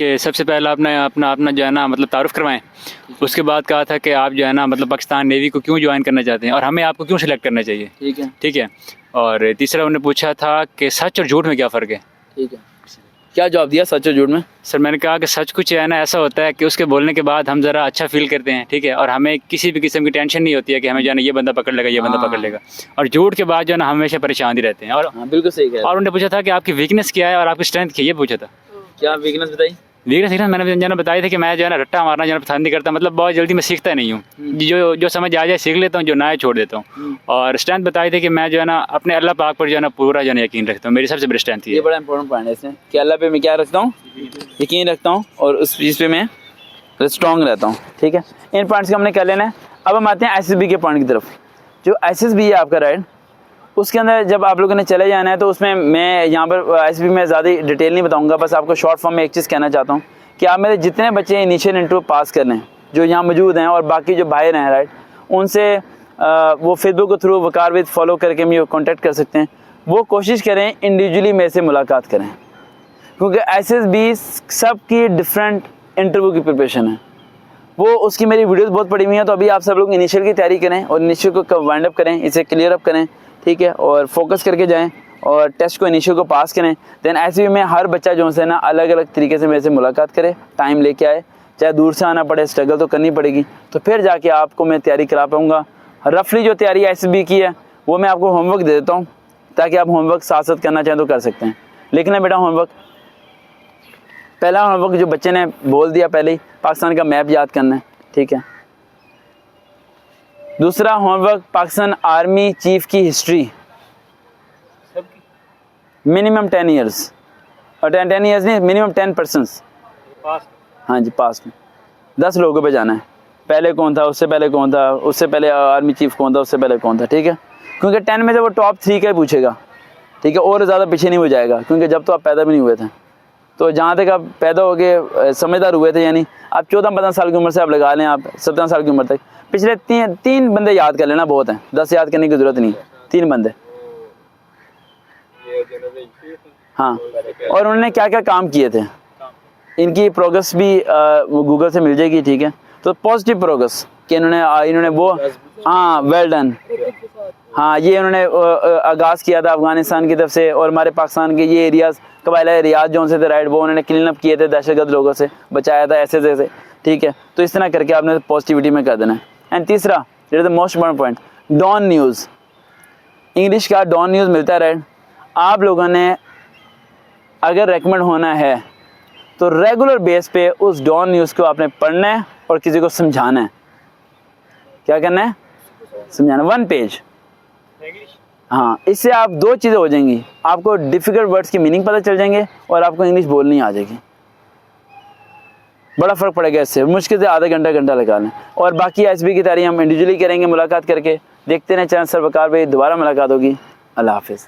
कि सबसे पहला अपना अपना अपना जो है ना मतलब तारुफ करवाएं। उसके बाद कहा था कि आप जो है ना मतलब पाकिस्तान नेवी को क्यों ज्वाइन करना चाहते हैं और हमें आपको क्यों सिलेक्ट करना चाहिए। ठीक है। और तीसरा उन्होंने पूछा था कि सच और झूठ में क्या फ़र्क है। ठीक है, क्या जवाब दिया सच और झूठ में? सर मैंने कहा कि सच कुछ है ना ऐसा होता है कि उसके बोलने के बाद हम ज़रा अच्छा फील करते हैं। ठीक है, और हमें किसी भी किस्म की टेंशन नहीं होती है कि हमें जो है ना ये बंदा पकड़ लेगा, ये बंदा पकड़ लेगा। और झूठ के बाद जो है ना हमेशा परेशान ही रहते हैं। और बिल्कुल सही है। और उन्होंने पूछा था कि आपकी वीकनेस क्या है और आपकी स्ट्रेंथ क्या है, ये पूछा था। क्या वीकनेस बताई? वीकनेस मैंने जो है बताई थी कि मैं जो है ना रट्टा मारना जो है पसंद नहीं करता, मतलब बहुत जल्दी मैं सीखता नहीं हूँ। जो समझ आ जाए सीख लेता हूँ, जो ना है छोड़ देता हूँ। और स्ट्रेंथ बताई थी कि मैं जो है ना अपने अल्लाह पाक पर जो है ना पूरा जो है यकीन रखता हूँ। मेरी सबसे बड़ी स्ट्रेंथ ये बड़ा इंपॉर्टेंट पॉइंट है इसमें कि अल्लाह पे मैं क्या रखता हूँ, यकीन रखता हूँ और उस चीज़ पे मैं स्ट्रॉन्ग रहता हूँ। ठीक है, इन पॉइंट्स को हमने कर लेना है। अब हम आते हैं SSB के पॉइंट की तरफ। जो SSB है आपका राइट, उसके अंदर जब आप लोगों ने चले जाना है तो उसमें मैं यहाँ पर SSB में ज़्यादा डिटेल नहीं बताऊँगा, बस आपको शॉर्ट फॉर्म में एक चीज़ कहना चाहता हूँ कि आप मेरे जितने बच्चे इनिशियल इंटरव्यू पास कर लें जो यहाँ मौजूद हैं और बाकी जो बाहर हैं राइट, उनसे वो फेसबुक के थ्रू वकार विद फॉलो करके मुझे कॉन्टेक्ट कर सकते हैं। वो कोशिश करें इंडिविजुअली मेरे से मुलाकात करें, क्योंकि SSB सबकी डिफरेंट इंटरव्यू की प्रिपरेशन है। वो उसकी मेरी वीडियोस बहुत पड़ी हुई हैं। तो अभी आप सब लोग इनिशियल की तैयारी करें और इनिशियल को वाइंड अप करें, इसे क्लियर अप करें। ठीक है, और फोकस करके जाएं और टेस्ट को इनिशियल को पास करें। देन SSB में हर बच्चा जो है ना अलग अलग तरीके से मेरे से मुलाकात करे, टाइम लेके आए, चाहे दूर से आना पड़े, स्ट्रगल तो करनी पड़ेगी, तो फिर जाके आपको मैं तैयारी करा पाऊँगा। रफली जो तैयारी SSB की है वो मैं आपको होमवर्क दे देता हूँ, ताकि आप होमवर्क साथ साथ करना चाहें तो कर सकते हैं। लेकिन है बेटा होमवर्क, पहला होमवर्क जो बच्चे ने बोल दिया पहले ही, पाकिस्तान का मैप याद करना है। ठीक है, दूसरा होमवर्क पाकिस्तान आर्मी चीफ की हिस्ट्री मिनिमम 10 ईयर्स, और 10 ईयर्स नहीं, मिनिमम 10 पर्सन्स। हाँ जी, पास में 10 लोगों पे जाना है। पहले कौन था, उससे पहले कौन था, उससे पहले आर्मी चीफ कौन था, उससे पहले कौन था। ठीक है, क्योंकि 10 में से वो टॉप 3 का ही पूछेगा। ठीक है, और ज़्यादा पीछे नहीं हो जाएगा, क्योंकि जब तो आप पैदा भी नहीं हुए थे। तो जहाँ तक आप पैदा हो गए समझदार हुए थे, यानी आप 14-15 साल की उम्र से आप लगा लें, आप 17 साल की उम्र तक पिछले तीन बंदे याद कर लेना बहुत हैं, 10 याद करने की ज़रूरत नहीं, 3 बंदे। हाँ, और उन्होंने क्या क्या काम किए थे, इनकी प्रोग्रेस भी गूगल से मिल जाएगी। ठीक है, तो पॉजिटिव प्रोग्रेस कि इन्होंने वो, हाँ वेल डन, हाँ ये उन्होंने आगाज़ किया था अफ़गानिस्तान की तरफ से, और हमारे पाकिस्तान के ये एरियाज़ कबाइला रियाज जो से थे राइट, वो उन्होंने क्लीन अप किए थे, दहशतगर्द लोगों से बचाया था ऐसे। ठीक है, तो इस तरह करके आपने पॉजिटिविटी में कर देना है। एंड तीसरा that is the most important point, Dawn news. English का डॉन न्यूज़ मिलता है राइट। आप लोगों ने अगर रेकमेंड होना है तो रेगुलर बेस पे उस डॉन न्यूज़ को आपने पढ़ना है और किसी को समझाना है। क्या करना है? समझाना, 1 पेज। हाँ, इससे आप 2 चीज़ें हो जाएंगी, आपको डिफ़िकल्ट वर्ड्स की मीनिंग पता चल जाएंगे और आपको इंग्लिश बोलनी आ जाएगी। बड़ा फ़र्क पड़ेगा इससे, मुश्किल से आधा घंटा लगा लें। और बाकी SSB की तैयारी हम इंडिविजुअली करेंगे मुलाकात करके। देखते रहें चैनल सर वकार भाई, दोबारा मुलाकात होगी। अल्लाह हाफिज़।